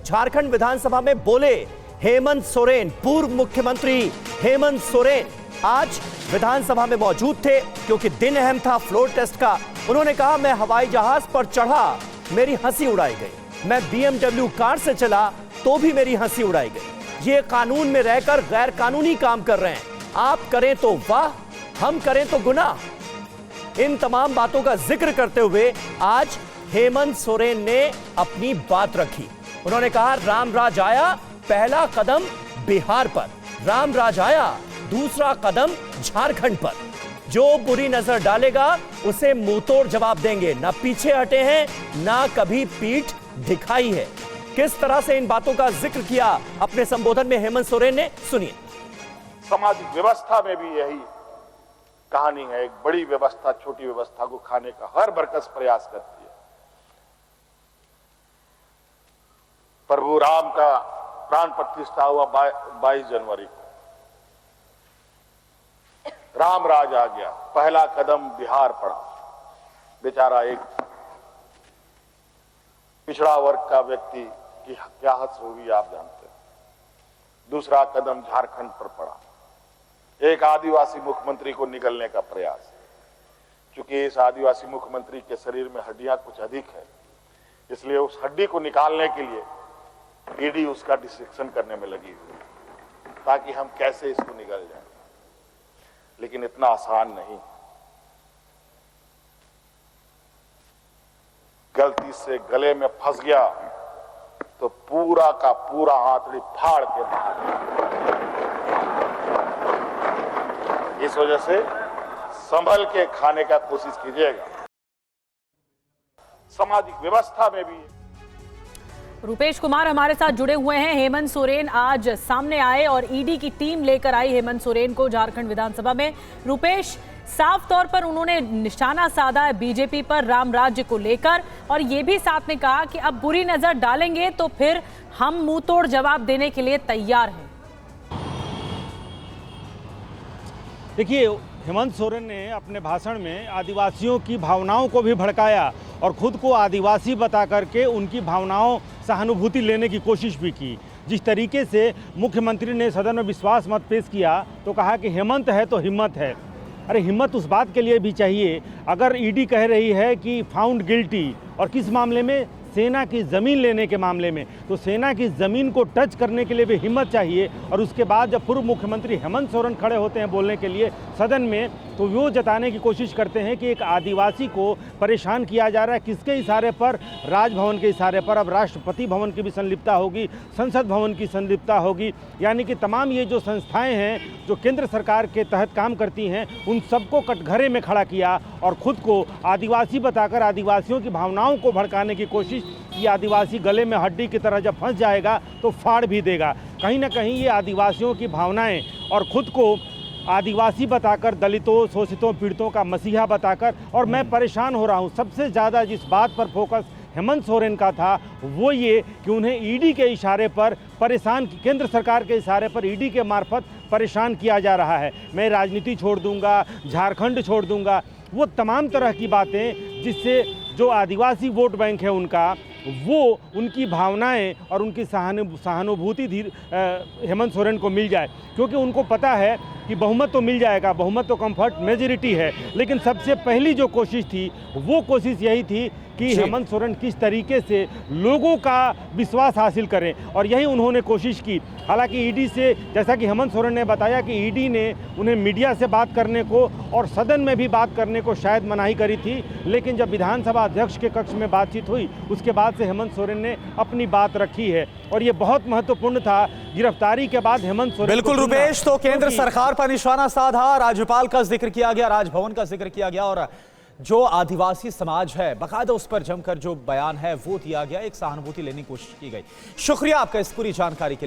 झारखंड विधानसभा में बोले हेमंत सोरेन। पूर्व मुख्यमंत्री हेमंत सोरेन आज विधानसभा में मौजूद थे क्योंकि दिन अहम था फ्लोर टेस्ट का। उन्होंने कहा, मैं हवाई जहाज पर चढ़ा, मेरी हंसी उड़ाई गई। मैं BMW कार से चला तो भी मेरी हंसी उड़ाई गई। ये कानून में रहकर गैर कानूनी काम कर रहे हैं। आप करें तो वाह, हम करें तो गुनाह। इन तमाम बातों का जिक्र करते हुए आज हेमंत सोरेन ने अपनी बात रखी। उन्होंने कहा, रामराज आया, पहला कदम बिहार पर, रामराज आया, दूसरा कदम झारखंड पर। जो बुरी नजर डालेगा उसे मुंहतोड़ जवाब देंगे। ना पीछे हटे हैं, ना कभी पीठ दिखाई है। किस तरह से इन बातों का जिक्र किया अपने संबोधन में हेमंत सोरेन ने, सुनिए। सामाजिक व्यवस्था में भी यही कहानी है। एक बड़ी व्यवस्था छोटी व्यवस्था को खाने का हर बरकस प्रयास करती है। प्रभु राम का प्राण प्रतिष्ठा हुआ 22 जनवरी को। रामराज आ गया, पहला कदम बिहार पड़ा। बेचारा एक पिछड़ा वर्ग का व्यक्ति की क्या हद होगी आप जानते हैं। दूसरा कदम झारखंड पर पड़ा। एक आदिवासी मुख्यमंत्री को निकलने का प्रयास। क्योंकि इस आदिवासी मुख्यमंत्री के शरीर में हड्डियां कुछ अधिक है, इसलिए उस हड्डी को निकालने के लिए ईडी उसका डिसेक्शन करने में लगी हुई ताकि हम कैसे इसको निकल जाए। लेकिन इतना आसान नहीं। गलती से गले में फंस गया तो पूरा का पूरा आंतड़ी फाड़ के बाहर। इस वजह से संभल के खाने का कोशिश कीजिएगा। सामाजिक व्यवस्था में भी। रुपेश कुमार हमारे साथ जुड़े हुए हैं। हेमंत सोरेन आज सामने आए और ईडी की टीम लेकर आई हेमंत सोरेन को झारखंड विधानसभा में। रुपेश, साफ तौर पर उन्होंने निशाना साधा है बीजेपी पर राम राज्य को लेकर, और ये भी साथ में कहा कि अब बुरी नजर डालेंगे तो फिर हम मुंहतोड़ जवाब देने के लिए तैयार हैं। देखिए, हेमंत सोरेन ने अपने भाषण में आदिवासियों की भावनाओं को भी भड़काया और खुद को आदिवासी बता करके उनकी भावनाओं सहानुभूति लेने की कोशिश भी की। जिस तरीके से मुख्यमंत्री ने सदन में विश्वास मत पेश किया तो कहा कि हेमंत है तो हिम्मत है। अरे हिम्मत उस बात के लिए भी चाहिए, अगर ईडी कह रही है कि फाउंड गिल्टी, और किस मामले में, सेना की ज़मीन लेने के मामले में, तो सेना की ज़मीन को टच करने के लिए भी हिम्मत चाहिए। और उसके बाद जब पूर्व मुख्यमंत्री हेमंत सोरेन खड़े होते हैं बोलने के लिए सदन में, तो वो जताने की कोशिश करते हैं कि एक आदिवासी को परेशान किया जा रहा है। किसके इशारे पर? राजभवन के इशारे पर। अब राष्ट्रपति भवन की भी संलिप्तता होगी, संसद भवन की संलिप्तता होगी, यानी कि तमाम ये जो संस्थाएं हैं जो केंद्र सरकार के तहत काम करती हैं, उन सबको कटघरे में खड़ा किया और खुद को आदिवासी बताकर आदिवासियों की भावनाओं को भड़काने की कोशिश। ये आदिवासी गले में हड्डी की तरह जब फंस जाएगा तो फाड़ भी देगा। कहीं ना कहीं ये आदिवासियों की भावनाएं और खुद को आदिवासी बताकर, दलितों, शोषितों, पीड़ितों का मसीहा बताकर, और मैं परेशान हो रहा हूँ। सबसे ज़्यादा जिस बात पर फोकस हेमंत सोरेन का था वो ये कि उन्हें ईडी के इशारे पर परेशान, केंद्र सरकार के इशारे पर ईडी के मार्फत परेशान किया जा रहा है। मैं राजनीति छोड़ दूंगा, झारखंड छोड़ दूंगा, वो तमाम तरह की बातें जिससे जो आदिवासी वोट बैंक है उनका, वो उनकी भावनाएं और उनकी सहानुभूति हेमंत सोरेन को मिल जाए। क्योंकि उनको पता है कि बहुमत तो मिल जाएगा, बहुमत तो कंफर्ट मेजॉरिटी है, लेकिन सबसे पहली जो कोशिश थी वो कोशिश यही थी कि हेमंत सोरेन किस तरीके से लोगों का विश्वास हासिल करें, और यही उन्होंने कोशिश की। हालांकि ईडी से, जैसा कि हेमंत सोरेन ने बताया कि ईडी ने उन्हें मीडिया से बात करने को और सदन में भी बात करने को शायद मनाही करी थी, लेकिन जब विधानसभा अध्यक्ष के कक्ष में बातचीत हुई उसके बाद से हेमंत सोरेन ने अपनी बात रखी है, और ये बहुत महत्वपूर्ण था। गिरफ्तारी के बाद हेमंत सोरेन, बिल्कुल रुपेश, तो केंद्र सरकार पर निशाना साधा, राज्यपाल का जिक्र किया गया, राजभवन का जिक्र किया गया, और जो आदिवासी समाज है बाकायदा उस पर जमकर जो बयान है वो दिया गया, एक सहानुभूति लेने की कोशिश की गई। शुक्रिया आपका इस पूरी जानकारी के लिए।